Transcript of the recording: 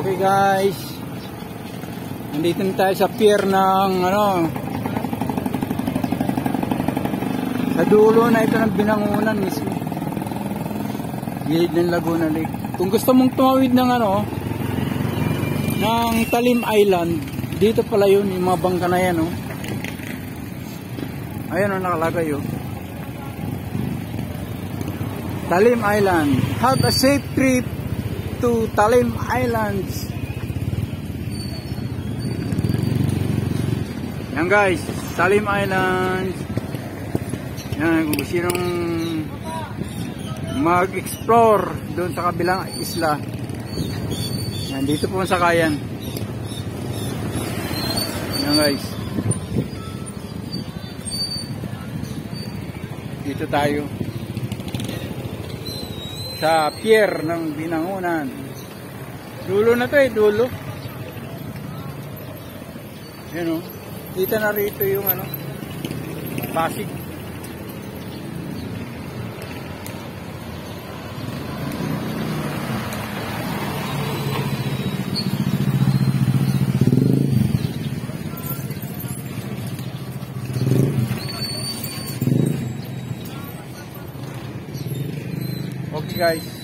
Okay guys, nandito na tayo sa pier ng sa dulo na ito ng Binangonan mismo, gilid ng Laguna Lake. Kung gusto mong tumawid ng ng Talim Island, dito pala yun, yung mga bangka na yan ayan nakalagay Talim Island. Have a safe trip to Talim Islands. Yan guys, Talim Islands. Yan, kung gusto nyo mag-explore doon sa kabilang isla, yan, dito po ang sakayan. Yan guys, dito tayo sa pier ng Binangonan. Dulo na to dulo. Yan dito na rito yung Pasig. Okay guys.